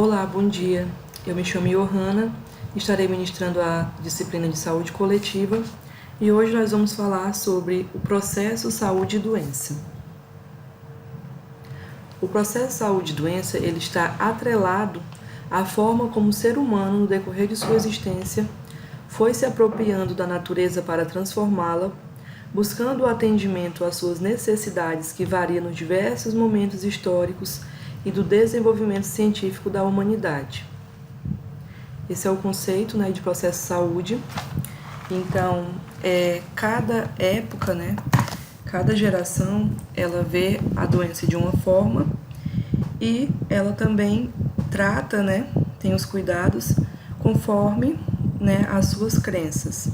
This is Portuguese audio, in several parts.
Olá, bom dia. Eu me chamo Johanna, estarei ministrando a disciplina de saúde coletiva e hoje nós vamos falar sobre o processo saúde e doença. O processo saúde e doença ele está atrelado à forma como o ser humano, no decorrer de sua existência, foi se apropriando da natureza para transformá-la, buscando o atendimento às suas necessidades que variam nos diversos momentos históricos e do desenvolvimento científico da humanidade. Esse é o conceito, de processo de saúde. Então, cada época, cada geração, ela vê a doença de uma forma e ela também trata, tem os cuidados conforme, as suas crenças.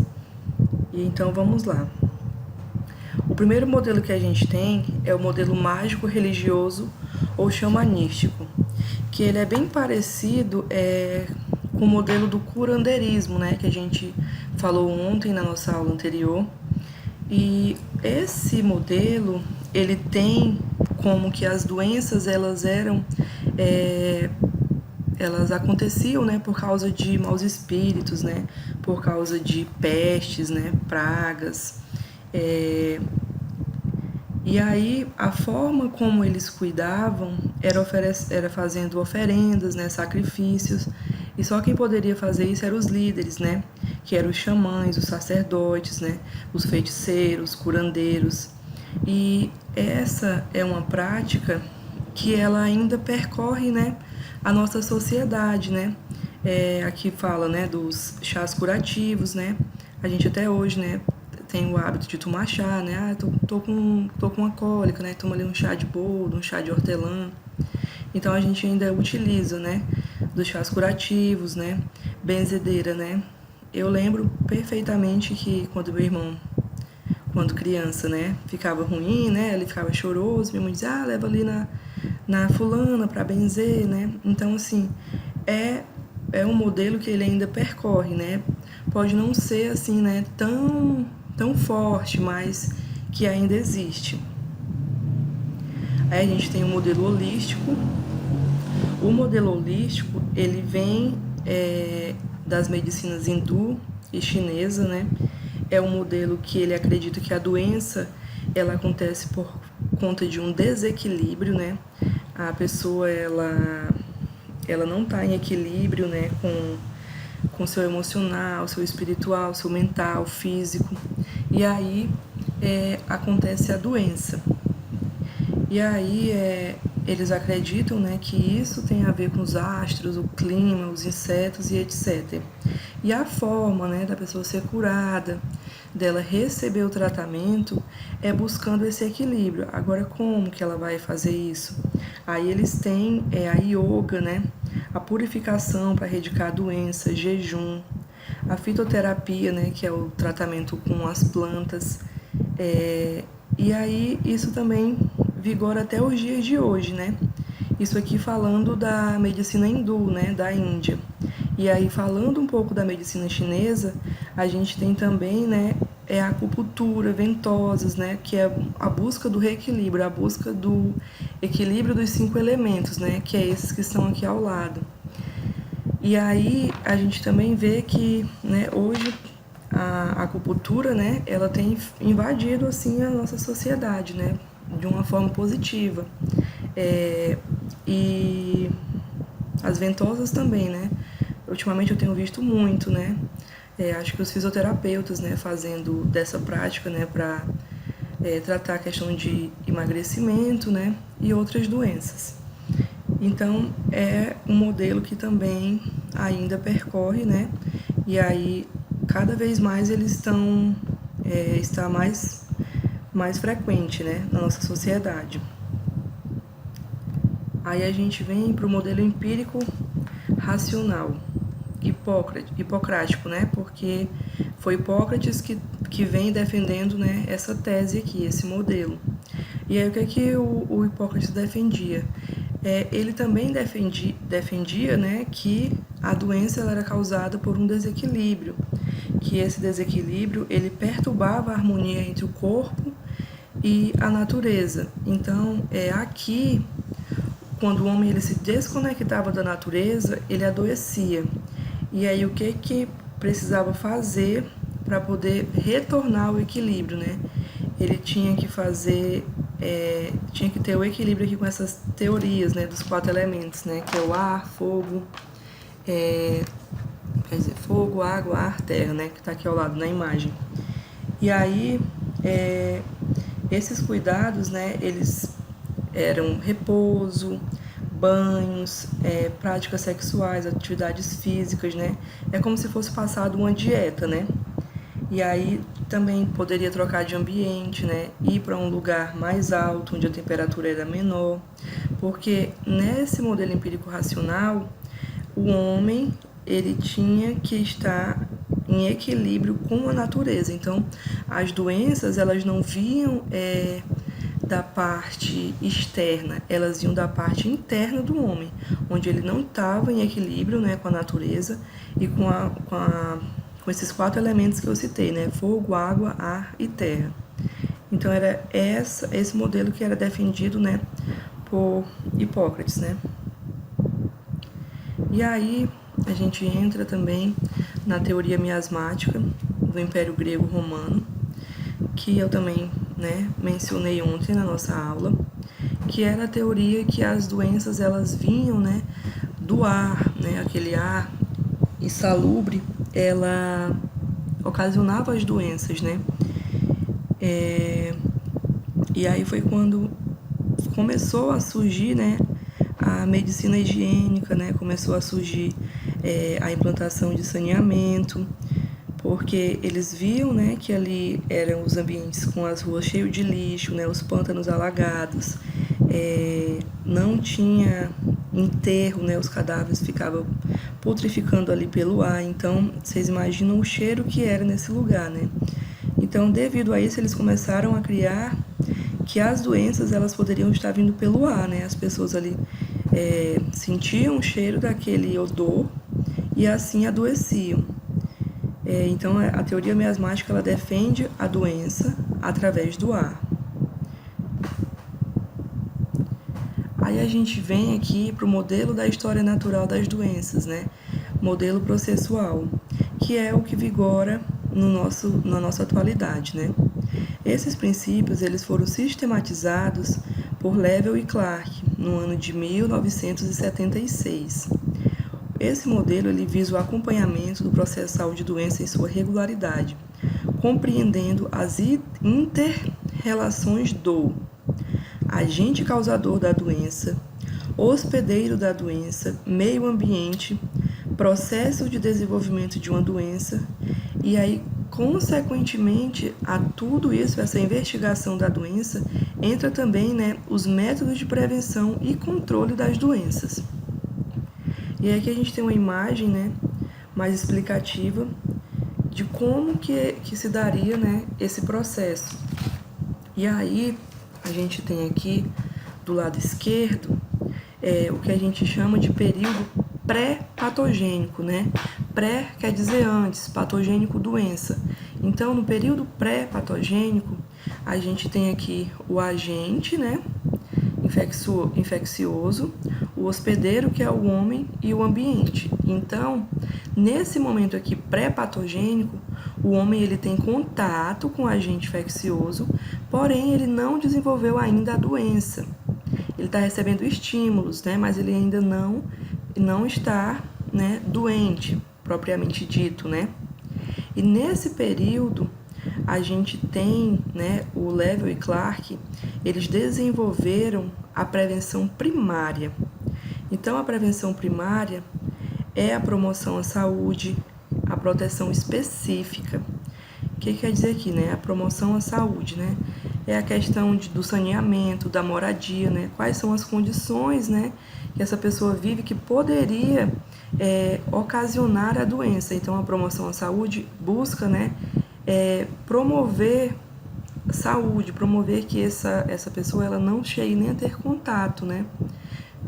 E então, vamos lá. O primeiro modelo que a gente tem é o modelo mágico religioso ou xamanístico, que ele é bem parecido com o modelo do curanderismo, que a gente falou ontem na nossa aula anterior. E esse modelo, ele tem como que as doenças, elas aconteciam, por causa de maus espíritos, por causa de pestes, pragas. E aí, a forma como eles cuidavam era fazendo oferendas, sacrifícios, e só quem poderia fazer isso eram os líderes, que eram os xamãs, os sacerdotes, os feiticeiros, curandeiros. E essa é uma prática que ela ainda percorre, a nossa sociedade, aqui fala, dos chás curativos, a gente até hoje, tem o hábito de tomar chá, tô com uma cólica, toma ali um chá de boldo, um chá de hortelã. Então a gente ainda utiliza, dos chás curativos, benzedeira, Eu lembro perfeitamente que quando meu irmão, quando criança, ficava ruim, ele ficava choroso, minha mãe dizia, leva ali na fulana para benzer, Então, assim, é um modelo que ele ainda percorre, Pode não ser, assim, tão forte, mas que ainda existe. Aí a gente tem o modelo holístico. O modelo holístico, ele vem das medicinas hindu e chinesa, É um modelo que ele acredita que a doença, ela acontece por conta de um desequilíbrio, A pessoa, ela não está em equilíbrio, com seu emocional, seu espiritual, seu mental, físico. E aí acontece a doença. E aí eles acreditam, que isso tem a ver com os astros, o clima, os insetos e etc. E a forma, da pessoa ser curada, dela receber o tratamento, é buscando esse equilíbrio. Agora, como que ela vai fazer isso? Aí eles têm a yoga, a purificação para erradicar a doença, jejum, a fitoterapia, que é o tratamento com as plantas. E aí isso também vigora até os dias de hoje, Isso aqui falando da medicina hindu, da Índia. E aí falando um pouco da medicina chinesa, a gente tem também, a acupuntura, ventosas, que é a busca do reequilíbrio, a busca do equilíbrio dos 5 elementos, que é esses que estão aqui ao lado. E aí a gente também vê que, hoje a acupuntura, ela tem invadido, assim, a nossa sociedade, de uma forma positiva. E as ventosas também, Ultimamente eu tenho visto muito, acho que os fisioterapeutas, fazendo dessa prática, para tratar a questão de emagrecimento, e outras doenças. Então, é um modelo que também ainda percorre, E aí, cada vez mais eles está mais frequente, na nossa sociedade. Aí a gente vem para o modelo empírico racional, hipocrático, Porque foi Hipócrates que vem defendendo, essa tese aqui, esse modelo. E aí o que o Hipócrates defendia? Ele também defendia, que a doença ela era causada por um desequilíbrio, que esse desequilíbrio ele perturbava a harmonia entre o corpo e a natureza. Então, aqui quando o homem ele se desconectava da natureza, ele adoecia. E aí o que precisava fazer para poder retornar ao equilíbrio, né? Ele tinha que fazer, tinha que ter o equilíbrio aqui com essas teorias, né, dos 4 elementos, né, que é o ar, fogo, quer dizer, fogo, água, ar, terra, né, que está aqui ao lado na imagem. E aí, esses cuidados, né, eles eram repouso, banhos, práticas sexuais, atividades físicas, né? É como se fosse passado uma dieta, né? E aí também poderia trocar de ambiente, né? Ir para um lugar mais alto, onde a temperatura era menor, porque nesse modelo empírico racional, o homem ele tinha que estar em equilíbrio com a natureza. Então, as doenças elas não vinham da parte externa, elas iam da parte interna do homem, onde ele não estava em equilíbrio, né, com a natureza e com esses 4 elementos que eu citei, né, fogo, água, ar e terra. Então era esse modelo que era defendido, né, por Hipócrates, né. E aí a gente entra também na teoria miasmática do Império Grego-Romano, que eu também, né, mencionei ontem na nossa aula, que era a teoria que as doenças elas vinham, né, do ar, né, aquele ar insalubre, ela ocasionava as doenças, né. E aí foi quando começou a surgir, né, a medicina higiênica, né, começou a surgir a implantação de saneamento, porque eles viam, né, que ali eram os ambientes com as ruas cheias de lixo, né, os pântanos alagados, não tinha enterro, né, os cadáveres ficavam putrificando ali pelo ar, então vocês imaginam o cheiro que era nesse lugar, né? Então, devido a isso, eles começaram a criar que as doenças elas poderiam estar vindo pelo ar, né? As pessoas ali sentiam o cheiro daquele odor e assim adoeciam. Então, a teoria miasmática ela defende a doença através do ar. Aí a gente vem aqui para o modelo da história natural das doenças, né? Modelo processual, que é o que vigora na nossa atualidade, né? Esses princípios eles foram sistematizados por Level e Clark no ano de 1976. Esse modelo ele visa o acompanhamento do processo de saúde e doença em sua regularidade, compreendendo as inter-relações do agente causador da doença, hospedeiro da doença, meio ambiente, processo de desenvolvimento de uma doença, e aí, consequentemente, a tudo isso, essa investigação da doença, entra também, né, os métodos de prevenção e controle das doenças. E aqui a gente tem uma imagem, né, mais explicativa de como que se daria, né, esse processo. E aí, a gente tem aqui, do lado esquerdo, o que a gente chama de período pré-patogênico, né? Pré quer dizer antes, patogênico, doença. Então, no período pré-patogênico, a gente tem aqui o agente, né? Infeccioso, o hospedeiro, que é o homem, e o ambiente. Então, nesse momento aqui pré-patogênico, o homem ele tem contato com o agente infeccioso, porém ele não desenvolveu ainda a doença. Ele está recebendo estímulos, né, mas ele ainda não está, né, doente, propriamente dito, né. E nesse período, a gente tem, né, o Level e Clark, eles desenvolveram a prevenção primária. Então, a prevenção primária é a promoção à saúde, a proteção específica. O que quer dizer aqui, né? A promoção à saúde, né? É a questão do saneamento, da moradia, né? Quais são as condições, né, que essa pessoa vive que poderia ocasionar a doença. Então, a promoção à saúde busca, né, promover saúde, promover que essa pessoa ela não chegue nem a ter contato, né,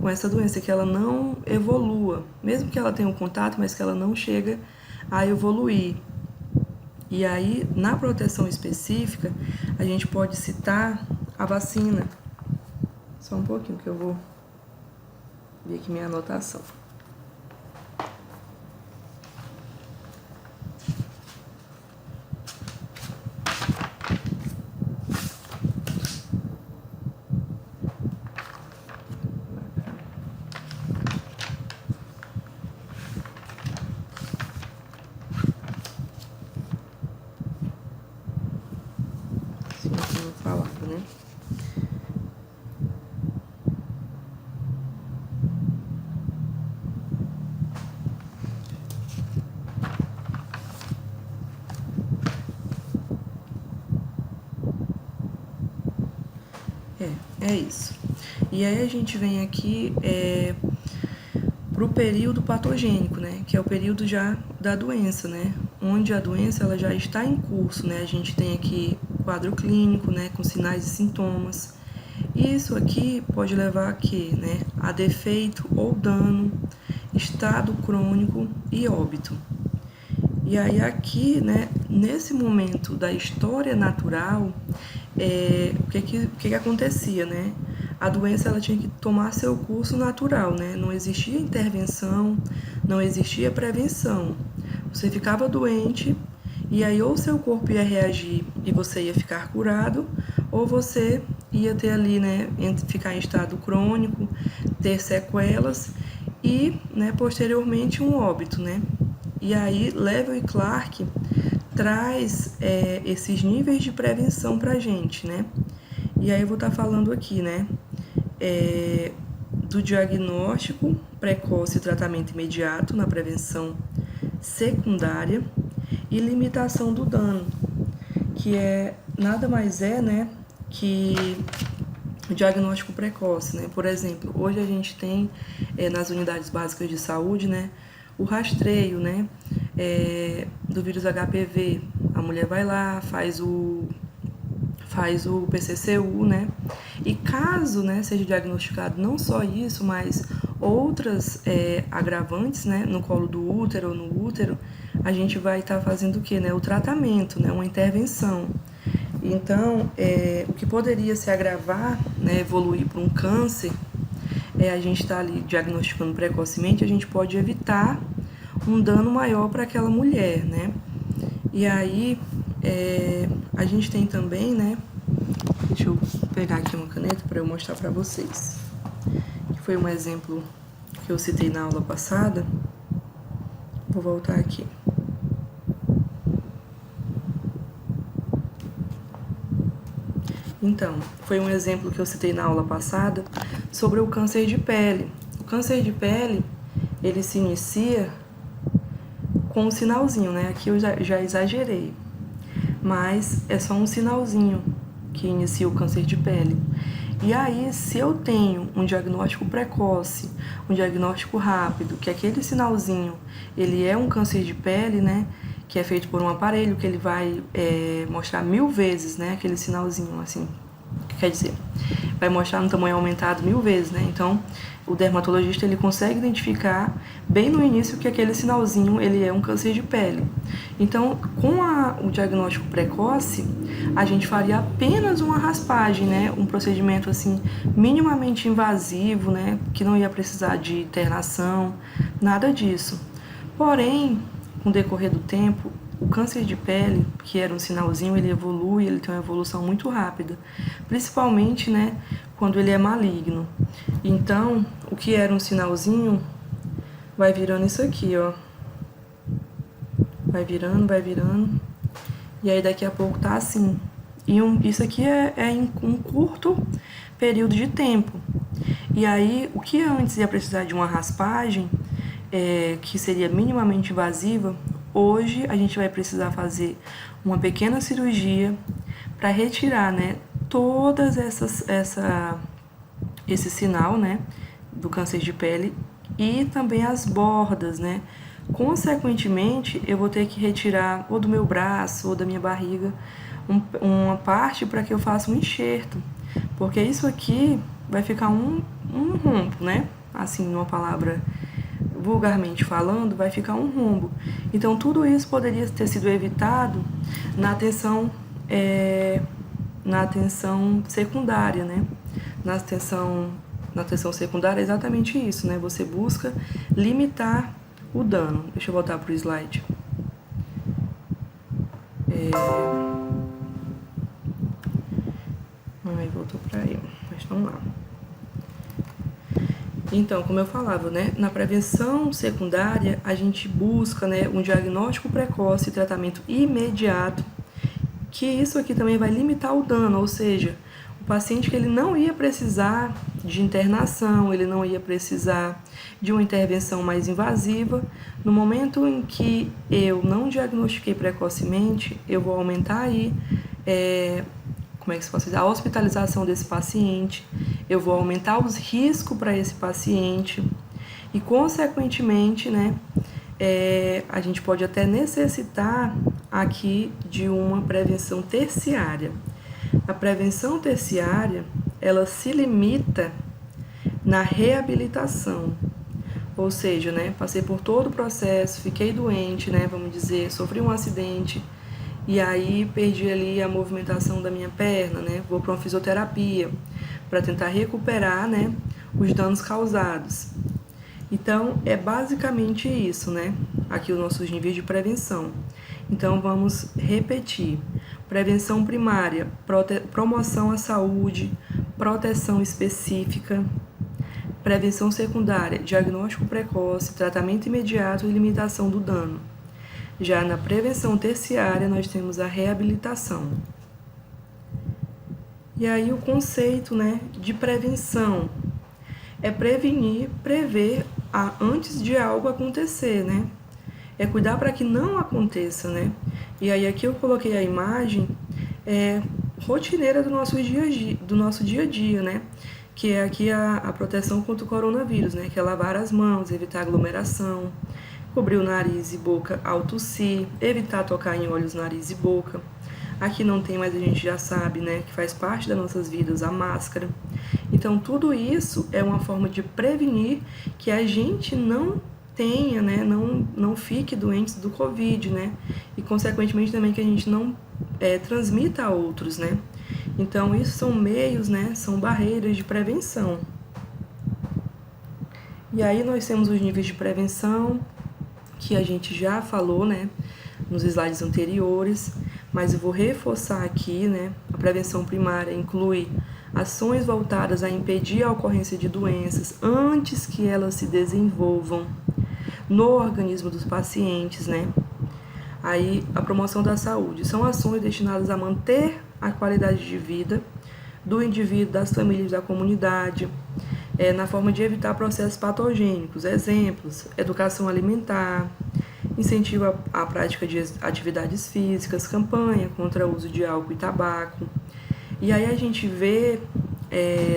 com essa doença, que ela não evolua, mesmo que ela tenha um contato, mas que ela não chega a evoluir. E aí, na proteção específica, a gente pode citar a vacina. Só um pouquinho que eu vou ver aqui minha anotação. Assim como eu falava, né? É isso. E aí a gente vem aqui para o período patogênico, né? Que é o período já da doença, né? Onde a doença ela já está em curso, né? A gente tem aqui o quadro clínico, né? Com sinais e sintomas. E isso aqui pode levar a quê, né? A defeito ou dano, estado crônico e óbito. E aí aqui, né, nesse momento da história natural, o que acontecia, né? A doença ela tinha que tomar seu curso natural, né? Não existia intervenção, não existia prevenção. Você ficava doente e aí ou seu corpo ia reagir e você ia ficar curado, ou você ia ter ali, né, ficar em estado crônico, ter sequelas e, né, posteriormente um óbito, né? E aí, Lewin e Clark traz esses níveis de prevenção para a gente, né? E aí eu vou estar falando aqui, né? Do diagnóstico precoce e tratamento imediato na prevenção secundária e limitação do dano, que nada mais né? Que o diagnóstico precoce, né? Por exemplo, hoje a gente tem nas unidades básicas de saúde, né? O rastreio, né? Do vírus HPV. A mulher vai lá, faz o PCCU, né? E caso, né, seja diagnosticado não só isso, mas outras agravantes, né, no colo do útero ou no útero, a gente vai estar fazendo o quê, né? O tratamento, né? Uma intervenção. Então, o que poderia se agravar, né, evoluir para um câncer, a gente está ali diagnosticando precocemente, a gente pode evitar um dano maior para aquela mulher, né? E aí, a gente tem também, né? Deixa eu pegar aqui uma caneta para eu mostrar para vocês. Que foi um exemplo que eu citei na aula passada. Vou voltar aqui. Então, foi um exemplo que eu citei na aula passada sobre o câncer de pele. O câncer de pele, ele se inicia com um sinalzinho, né? Aqui eu já exagerei, mas é só um sinalzinho que inicia o câncer de pele. E aí, se eu tenho um diagnóstico precoce, um diagnóstico rápido, que aquele sinalzinho, ele é um câncer de pele, né? Que é feito por um aparelho que ele vai mostrar 1000 vezes, né? Aquele sinalzinho, assim, quer dizer, vai mostrar no tamanho aumentado 1000 vezes, né? Então, o dermatologista, ele consegue identificar bem no início que aquele sinalzinho, ele é um câncer de pele. Então, com o diagnóstico precoce, a gente faria apenas uma raspagem, né? Um procedimento, assim, minimamente invasivo, né? Que não ia precisar de internação, nada disso. Porém, com o decorrer do tempo, o câncer de pele, que era um sinalzinho, ele evolui, ele tem uma evolução muito rápida, principalmente, né, quando ele é maligno. Então, o que era um sinalzinho vai virando isso aqui, ó. Vai virando, e aí daqui a pouco tá assim. E isso aqui é em um curto período de tempo. E aí, o que antes ia precisar de uma raspagem, que seria minimamente invasiva, hoje a gente vai precisar fazer uma pequena cirurgia para retirar, né, todas esse sinal, né, do câncer de pele e também as bordas, né. Consequentemente, eu vou ter que retirar ou do meu braço ou da minha barriga uma parte para que eu faça um enxerto, porque isso aqui vai ficar um rombo, né, assim, numa palavra vulgarmente falando, vai ficar um rombo. Então, tudo isso poderia ter sido evitado na atenção secundária, né? Na atenção na atenção secundária é exatamente isso, né? Você busca limitar o dano. Deixa eu voltar para o slide. Aí voltou para aí, mas vamos lá. Então, como eu falava, né, na prevenção secundária, a gente busca, né, um diagnóstico precoce e tratamento imediato, que isso aqui também vai limitar o dano, ou seja, o paciente que ele não ia precisar de internação, ele não ia precisar de uma intervenção mais invasiva. No momento em que eu não diagnostiquei precocemente, eu vou aumentar aí como é que se pode dizer, a hospitalização desse paciente, eu vou aumentar os riscos para esse paciente e, consequentemente, né, a gente pode até necessitar aqui de uma prevenção terciária. A prevenção terciária, ela se limita na reabilitação, ou seja, né, passei por todo o processo, fiquei doente, né, vamos dizer, sofri um acidente, e aí perdi ali a movimentação da minha perna, né? Vou para uma fisioterapia para tentar recuperar, né, os danos causados. Então, é basicamente isso, né? Aqui os nossos níveis de prevenção. Então, vamos repetir. Prevenção primária, promoção à saúde, proteção específica. Prevenção secundária, diagnóstico precoce, tratamento imediato e limitação do dano. Já na prevenção terciária, nós temos a reabilitação. E aí o conceito, né, de prevenção é prevenir, prever antes de algo acontecer, né? É cuidar para que não aconteça, né? E aí aqui eu coloquei a imagem rotineira do nosso dia a dia, né? Que é aqui a proteção contra o coronavírus, né? Que é lavar as mãos, evitar aglomeração, cobrir o nariz e boca ao tossir, evitar tocar em olhos, nariz e boca. Aqui não tem, mas a gente já sabe, né, que faz parte das nossas vidas a máscara. Então, tudo isso é uma forma de prevenir que a gente não tenha, né, não fique doente do Covid, né, e consequentemente também que a gente não transmita a outros, né. Então, isso são meios, né, são barreiras de prevenção. E aí nós temos os níveis de prevenção, que a gente já falou, né, nos slides anteriores, mas eu vou reforçar aqui, né, a prevenção primária inclui ações voltadas a impedir a ocorrência de doenças antes que elas se desenvolvam no organismo dos pacientes, né. Aí, a promoção da saúde são ações destinadas a manter a qualidade de vida do indivíduo, das famílias, da comunidade, na forma de evitar processos patogênicos. Exemplos: educação alimentar, incentivo à prática de atividades físicas, campanha contra o uso de álcool e tabaco. E aí a gente vê,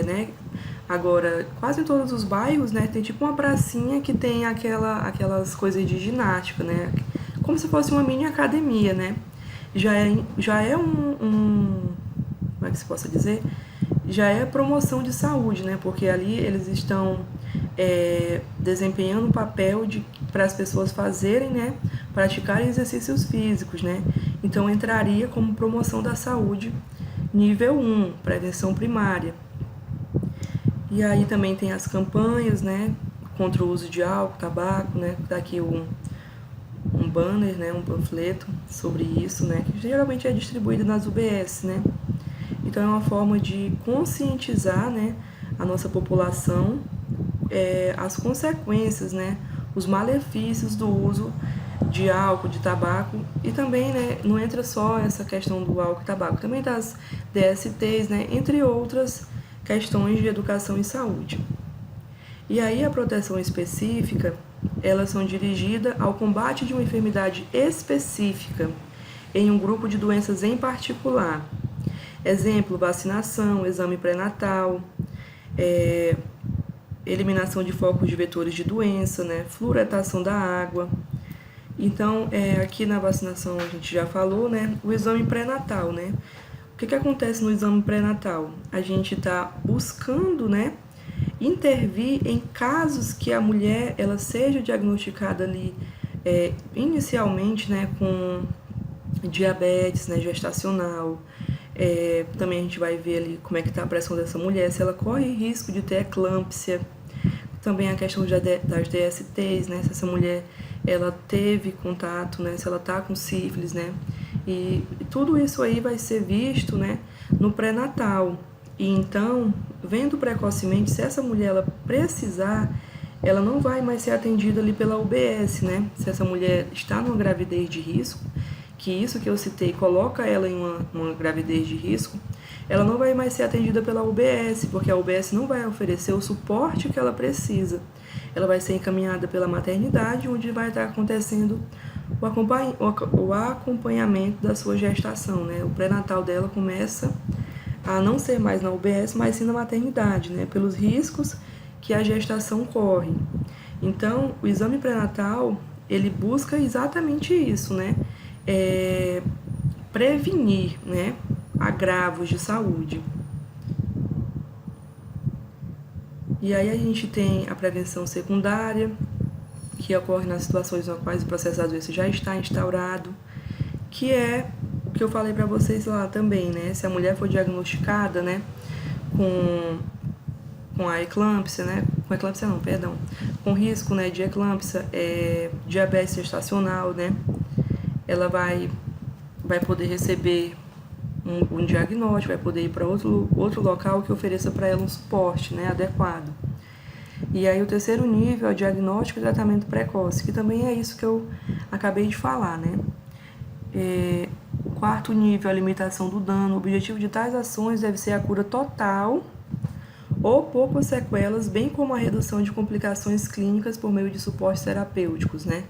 né, agora, quase em todos os bairros, né, tem tipo uma pracinha que tem aquelas coisas de ginástica, né, como se fosse uma mini academia, né. Já é como é que se possa dizer? Já é promoção de saúde, né? Porque ali eles estão desempenhando um papel para as pessoas fazerem, né? Praticarem exercícios físicos, né? Então entraria como promoção da saúde nível 1, prevenção primária. E aí também tem as campanhas, né? Contra o uso de álcool, tabaco, né? Tá aqui um banner, né? Um panfleto sobre isso, né? Que geralmente é distribuído nas UBS, né? Então, é uma forma de conscientizar, né, a nossa população, as consequências, né, os malefícios do uso de álcool, de tabaco, e também, né, não entra só essa questão do álcool e tabaco, também das DSTs, né, entre outras questões de educação e saúde. E aí a proteção específica, elas são dirigidas ao combate de uma enfermidade específica em um grupo de doenças em particular. Exemplo: vacinação, exame pré-natal, eliminação de focos de vetores de doença, né, fluoretação da água. Então, aqui na vacinação a gente já falou, né, o exame pré-natal, né. O que acontece no exame pré-natal? A gente está buscando, né, intervir em casos que a mulher ela seja diagnosticada ali inicialmente, né, com diabetes, né, gestacional, Também a gente vai ver ali como é que está a pressão dessa mulher, se ela corre risco de ter eclâmpsia. Também a questão das DSTs, né? Se essa mulher ela teve contato, né? Se ela está com sífilis, né? E tudo isso aí vai ser visto, né? No pré-natal. E então, vendo precocemente, se essa mulher ela precisar, ela não vai mais ser atendida ali pela UBS, né? Se essa mulher está numa gravidez de risco, que isso que eu citei coloca ela em uma gravidez de risco, ela não vai mais ser atendida pela UBS, porque a UBS não vai oferecer o suporte que ela precisa. Ela vai ser encaminhada pela maternidade, onde vai estar acontecendo o acompanhamento da sua gestação, né? O pré-natal dela começa a não ser mais na UBS, mas sim na maternidade, né? Pelos riscos que a gestação corre. Então, o exame pré-natal, ele busca exatamente isso, né? Prevenir, né? Agravos de saúde. E aí a gente tem a prevenção secundária, que ocorre nas situações nas quais o processo às vezes já está instaurado, que é o que eu falei para vocês lá também, né? Se a mulher for diagnosticada, né, com a eclâmpsia, né? Com eclâmpsia não, perdão. Com risco, né, de eclâmpsia, diabetes gestacional, né? Ela vai poder receber um diagnóstico, vai poder ir para outro local que ofereça para ela um suporte, né, adequado. E aí o terceiro nível é o diagnóstico e tratamento precoce, que também é isso que eu acabei de falar, né? O quarto nível é a limitação do dano. O objetivo de tais ações deve ser a cura total ou poucas sequelas, bem como a redução de complicações clínicas por meio de suportes terapêuticos, né?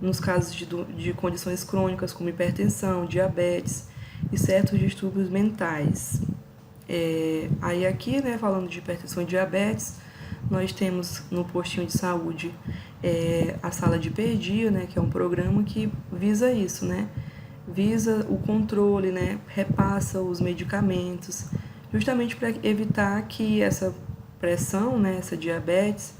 Nos casos de condições crônicas como hipertensão, diabetes e certos distúrbios mentais. Aí aqui, né, falando de hipertensão e diabetes, nós temos no postinho de saúde a sala de perdia, né, que é um programa que visa isso, né? Visa o controle, né? Repassa os medicamentos, justamente para evitar que essa pressão, né, essa diabetes,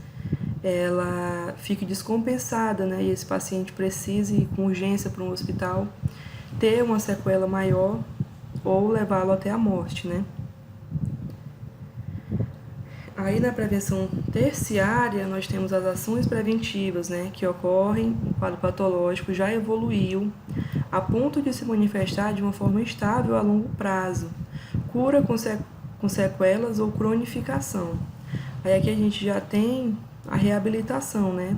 ela fique descompensada, né? E esse paciente precise ir com urgência para um hospital, ter uma sequela maior ou levá-lo até a morte, né? Aí na prevenção terciária nós temos as ações preventivas, né, que ocorrem, o quadro patológico já evoluiu a ponto de se manifestar de uma forma estável a longo prazo, cura com sequelas ou cronificação. Aí aqui a gente já tem a reabilitação, né?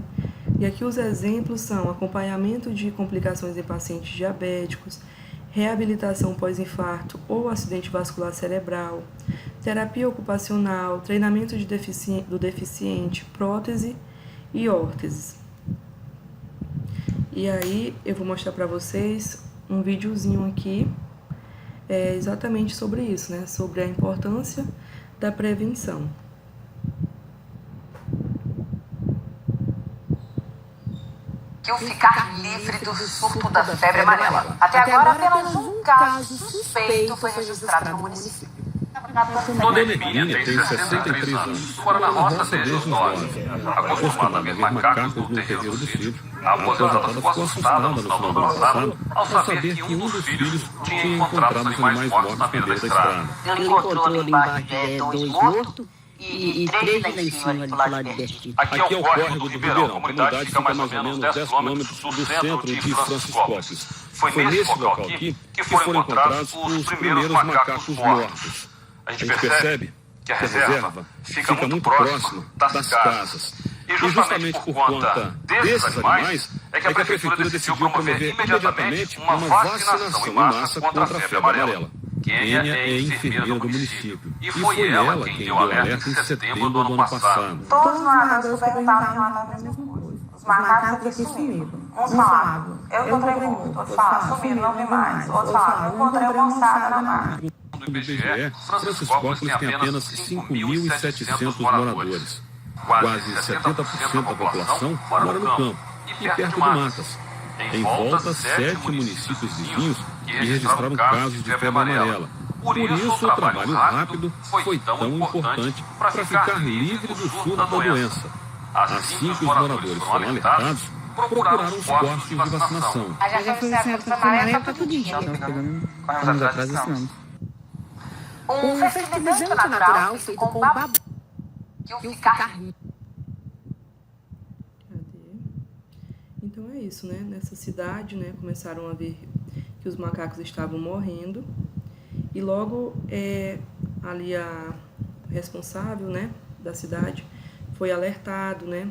E aqui os exemplos são acompanhamento de complicações em pacientes diabéticos, reabilitação pós-infarto ou acidente vascular cerebral, terapia ocupacional, treinamento do deficiente, prótese e órteses. E aí eu vou mostrar para vocês um videozinho aqui, exatamente sobre isso, né? Sobre a importância da prevenção. Ficar livre do surto da febre amarela. Até agora, apenas um caso suspeito foi registrado no município. Dona Hermínia tem 63 anos, mora na roça desde os 9. Acostumada a ver macacos no terreiro do sítio, a aposentada ficou assustada no final do ano passado ao saber que um dos filhos tinha encontrado os animais mortos na beira da estrada. Ele encontrou ali embaixo dois mortos e três lá em cima, ali do lado de Bertito. Aqui é o córrego do Ribeirão. A comunidade fica mais ou menos 10 quilômetros do centro de Franciscópolis. Foi nesse local aqui que foram encontrados os primeiros macacos mortos. A gente percebe que a reserva fica muito próxima das casas. E justamente por conta desses animais é que a Prefeitura decidiu promover imediatamente uma vacinação em massa contra a febre amarela. Kênia é enfermeira do município e foi ela quem deu alerta em setembro do ano passado. Todos os moradores perguntavam de uma mesma coisa. Os macacos aqui sumiram. Uns falavam, eu encontrei muito. Outros falavam, sumiram, não vi mais. Outros falavam, eu encontrei uma moçada na mata. No IBGE, Franciscópolis tem apenas 5.700 moradores. Quase 70% da população mora no campo e perto de matas. Em volta, 7 municípios vizinhos que registraram casos de febre amarela. Por isso, o trabalho rápido foi tão importante para ficar livre do surto da doença. Assim que os moradores foram alertados, procuraram os postos de vacinação. Já foi o centro da febre amarela para tudo isso. Estamos atrás desse ano. Um fertilizante natural feito com babu Cadê? Então é isso, né? Nessa cidade, né, começaram a ver que os macacos estavam morrendo e logo ali a responsável, né, da cidade foi alertado, né?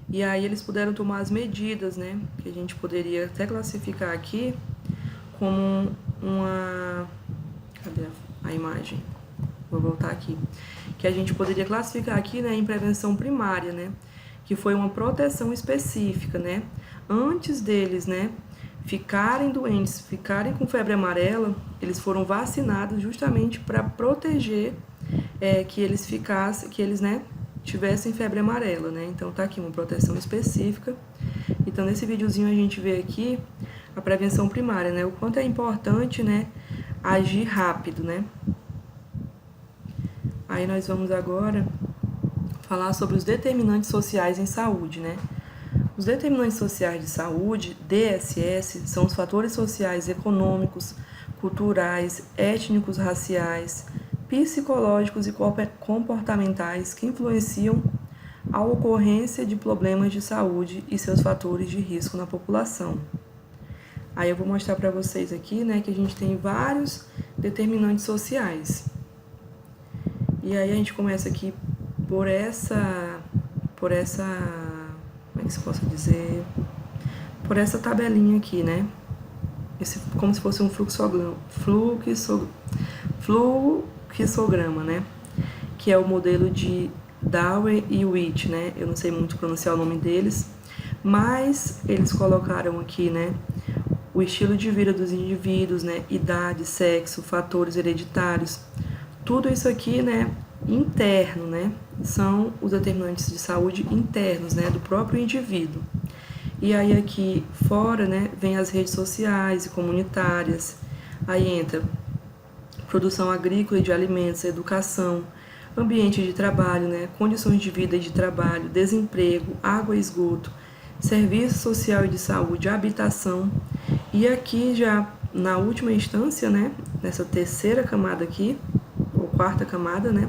E aí eles puderam tomar as medidas, né, que a gente poderia até classificar aqui como uma... Cadê a imagem? Vou voltar aqui. Que a gente poderia classificar aqui, né, em prevenção primária, né, que foi uma proteção específica, né, antes deles, né, ficarem doentes, ficarem com febre amarela, eles foram vacinados justamente para proteger que eles ficassem, que eles, né, tivessem febre amarela, né, então tá aqui uma proteção específica. Então nesse videozinho a gente vê aqui a prevenção primária, né, o quanto é importante, né, agir rápido, né. Aí nós vamos agora falar sobre os determinantes sociais em saúde, né? Os determinantes sociais de saúde, DSS, são os fatores sociais econômicos, culturais, étnicos, raciais, psicológicos e comportamentais que influenciam a ocorrência de problemas de saúde e seus fatores de risco na população. Aí eu vou mostrar para vocês aqui, né, que a gente tem vários determinantes sociais. E aí a gente começa aqui por essa, como é que se possa dizer, por essa tabelinha aqui, né? Como se fosse um fluxograma, né? Que é o modelo de Dewey e Witt, né? Eu não sei muito pronunciar o nome deles, mas eles colocaram aqui, né, o estilo de vida dos indivíduos, né, idade, sexo, fatores hereditários. Tudo isso aqui, né, interno, né, são os determinantes de saúde internos, né, do próprio indivíduo. E aí aqui fora, né, vem as redes sociais e comunitárias. Aí entra produção agrícola e de alimentos, educação, ambiente de trabalho, né, condições de vida e de trabalho, desemprego, água e esgoto, serviço social e de saúde, habitação. E aqui já na última instância, né, nessa terceira camada aqui, quarta camada, né?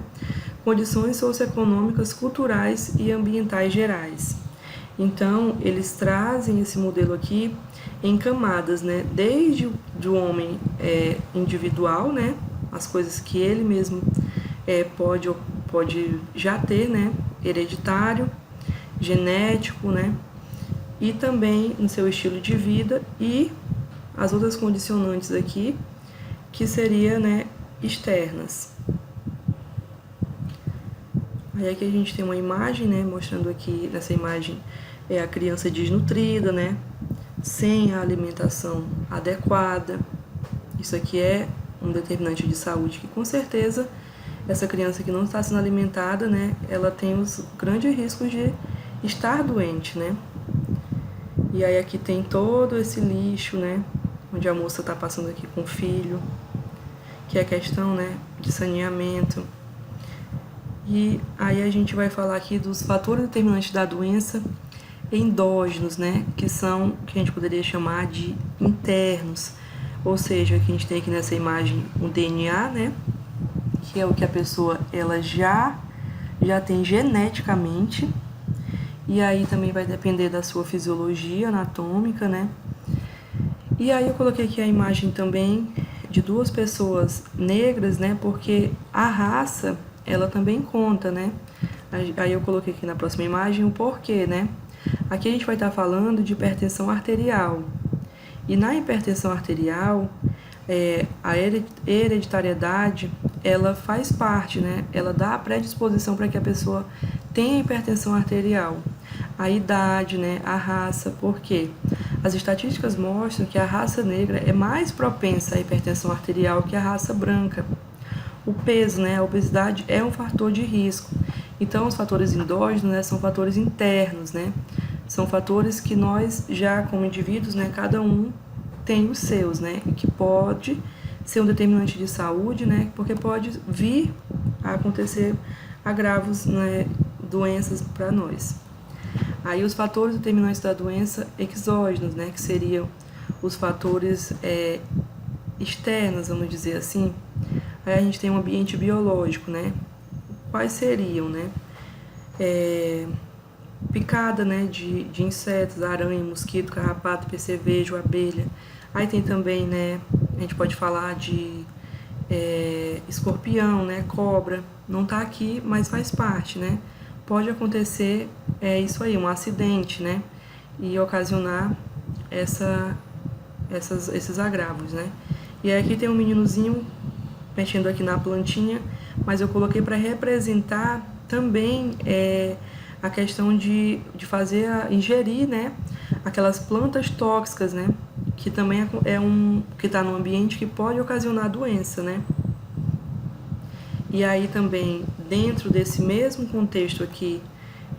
Condições socioeconômicas, culturais e ambientais gerais. Então, eles trazem esse modelo aqui em camadas, né? Desde o homem individual, né? As coisas que ele mesmo pode já ter, né? Hereditário, genético, né? E também no seu estilo de vida e as outras condicionantes aqui, que seria, né, externas. Aí aqui a gente tem uma imagem, né, mostrando aqui, nessa imagem, a criança desnutrida, né, sem a alimentação adequada. Isso aqui é um determinante de saúde que, com certeza, essa criança que não está sendo alimentada, né, ela tem os grandes riscos de estar doente, né. E aí aqui tem todo esse lixo, né, onde a moça está passando aqui com o filho, que é a questão, né, de saneamento. E aí a gente vai falar aqui dos fatores determinantes da doença endógenos, né, que são o que a gente poderia chamar de internos. Ou seja, que a gente tem aqui nessa imagem o DNA, né, que é o que a pessoa ela já tem geneticamente. E aí também vai depender da sua fisiologia anatômica, né. E aí eu coloquei aqui a imagem também de duas pessoas negras, né, porque a raça ela também conta, né? Aí eu coloquei aqui na próxima imagem o porquê, né? Aqui a gente vai estar falando de hipertensão arterial. E na hipertensão arterial, a hereditariedade, ela faz parte, né? Ela dá a predisposição para que a pessoa tenha hipertensão arterial. A idade, né? A raça, por quê? As estatísticas mostram que a raça negra é mais propensa à hipertensão arterial que a raça branca. O peso, né, a obesidade é um fator de risco. Então, os fatores endógenos, né, são fatores internos, né? São fatores que nós já, como indivíduos, né, cada um tem os seus, né? E que pode ser um determinante de saúde, né? Porque pode vir a acontecer agravos, né, doenças para nós. Aí os fatores determinantes da doença exógenos, né, que seriam os fatores externos, vamos dizer assim, Aí a gente tem um ambiente biológico, né? Quais seriam, né? Picada, né, de insetos, aranha, mosquito, carrapato, percevejo, abelha. Aí tem também, né, a gente pode falar de escorpião, né, cobra. Não tá aqui, mas faz parte, né? Pode acontecer isso aí, um acidente, né? E ocasionar esses agravos, né? E aí aqui tem um meninozinho mexendo aqui na plantinha, mas eu coloquei para representar também a questão de fazer, ingerir, né, aquelas plantas tóxicas, né, que também que está no ambiente que pode ocasionar doença, né. E aí também, dentro desse mesmo contexto aqui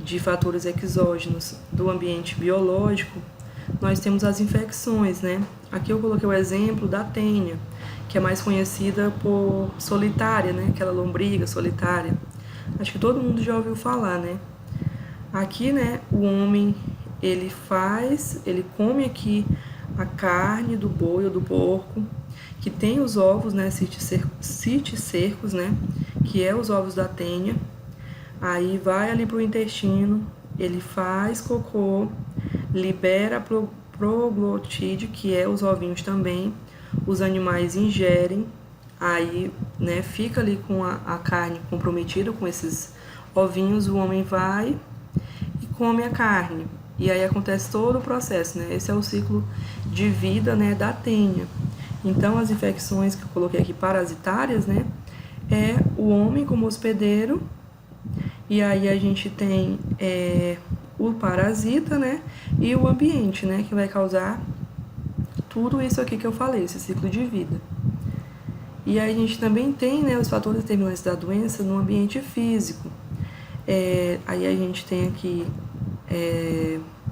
de fatores exógenos do ambiente biológico, nós temos as infecções, né. Aqui eu coloquei o exemplo da tênia, que é mais conhecida por solitária, né, aquela lombriga solitária. Acho que todo mundo já ouviu falar, né. Aqui, né, o homem, ele come aqui a carne do boi ou do porco, que tem os ovos, né, citicercos, né, que é os ovos da tênia. Aí vai ali pro intestino, ele faz cocô, libera proglotide, que é os ovinhos também. Os animais ingerem, aí, né, fica ali com a carne comprometida com esses ovinhos, o homem vai e come a carne. E aí acontece todo o processo, né? Esse é o ciclo de vida, né, da tênia. Então, as infecções que eu coloquei aqui parasitárias, né, é o homem como hospedeiro, e aí a gente tem o parasita, né, e o ambiente, né, que vai causar tudo isso aqui que eu falei, esse ciclo de vida. E aí a gente também tem, né, os fatores determinantes da doença no ambiente físico. Aí a gente tem aqui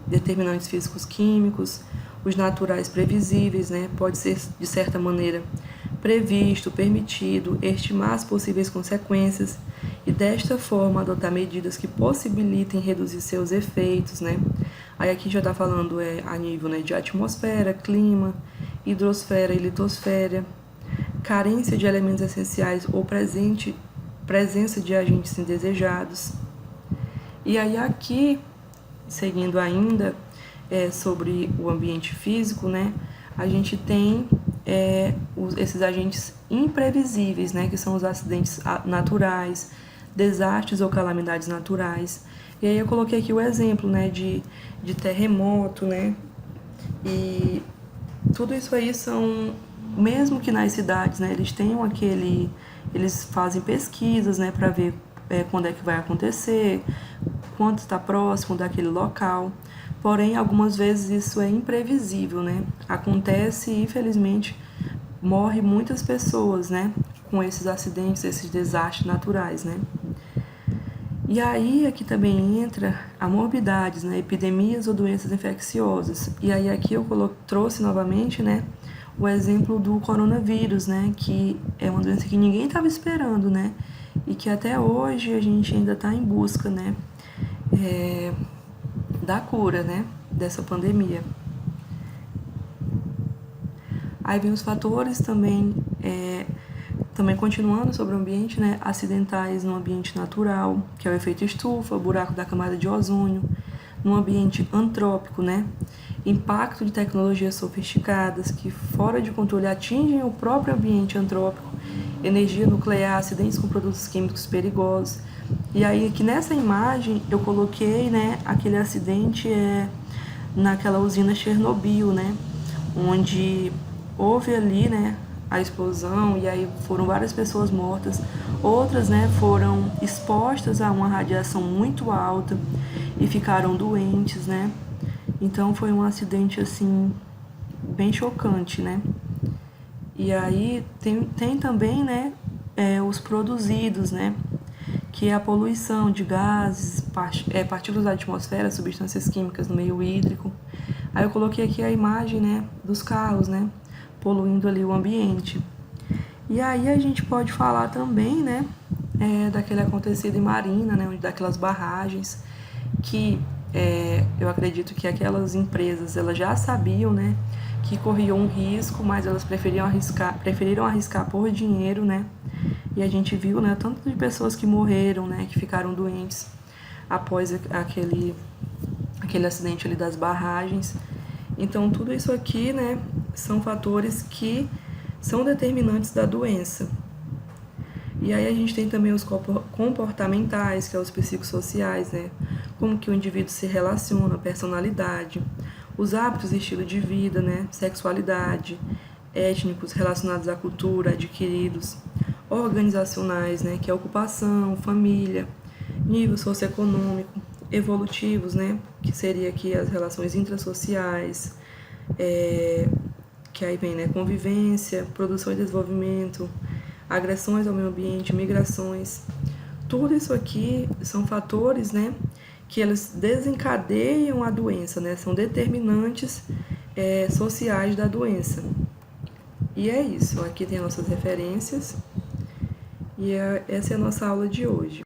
determinantes físicos químicos, os naturais previsíveis, né, pode ser de certa maneira previsto, permitido, estimar as possíveis consequências e desta forma adotar medidas que possibilitem reduzir seus efeitos, né. Aí aqui já está falando a nível, né, de atmosfera, clima, hidrosfera e litosfera, carência de elementos essenciais ou presença de agentes indesejados. E aí aqui, seguindo ainda sobre o ambiente físico, né, a gente tem esses agentes imprevisíveis, né, que são os acidentes naturais, desastres ou calamidades naturais. E aí eu coloquei aqui o exemplo, né, de terremoto, né, e tudo isso aí são, mesmo que nas cidades, né, eles fazem pesquisas, né, para ver quando é que vai acontecer, quanto está próximo daquele local. Porém, algumas vezes isso é imprevisível, né? Acontece e, infelizmente, morre muitas pessoas, né, com esses acidentes, esses desastres naturais, né? E aí aqui também entra a morbidades, né, epidemias ou doenças infecciosas. E aí aqui eu trouxe novamente, né, o exemplo do coronavírus, né, que é uma doença que ninguém estava esperando, né, e que até hoje a gente ainda está em busca, né, da cura, né, dessa pandemia. Aí vem os fatores também continuando sobre o ambiente, né, acidentais no ambiente natural, que é o efeito estufa, o buraco da camada de ozônio, no ambiente antrópico, né, impacto de tecnologias sofisticadas que fora de controle atingem o próprio ambiente antrópico, energia nuclear, acidentes com produtos químicos perigosos. E aí aqui nessa imagem eu coloquei, né, aquele acidente naquela usina Chernobyl, né, onde houve ali, né, a explosão, e aí foram várias pessoas mortas, outras, né, foram expostas a uma radiação muito alta e ficaram doentes, né. Então foi um acidente assim bem chocante, né. E aí tem também, né, os produzidos, né, que é a poluição de gases, partículas da atmosfera, substâncias químicas no meio hídrico. Aí eu coloquei aqui a imagem, né, dos carros, né, poluindo ali o ambiente. E aí a gente pode falar também, né, daquele acontecido em Marina, né, daquelas barragens, que eu acredito que aquelas empresas, elas já sabiam, né, que corriam um risco, mas elas preferiram arriscar por dinheiro, né, E a gente viu, né, tanto de pessoas que morreram, né, que ficaram doentes após aquele acidente ali das barragens. Então, tudo isso aqui, né, são fatores que são determinantes da doença. E aí a gente tem também os comportamentais, que são os psicossociais, né, como que o indivíduo se relaciona, personalidade, os hábitos e estilo de vida, né, sexualidade, étnicos relacionados à cultura, adquiridos, organizacionais, né, que é ocupação, família, nível socioeconômico, evolutivos, né, que seria aqui as relações intrasociais, que aí vem, né, convivência, produção e desenvolvimento, agressões ao meio ambiente, migrações. Tudo isso aqui são fatores, né, que eles desencadeiam a doença, né, são determinantes sociais da doença. E é isso, aqui tem as nossas referências e essa é a nossa aula de hoje.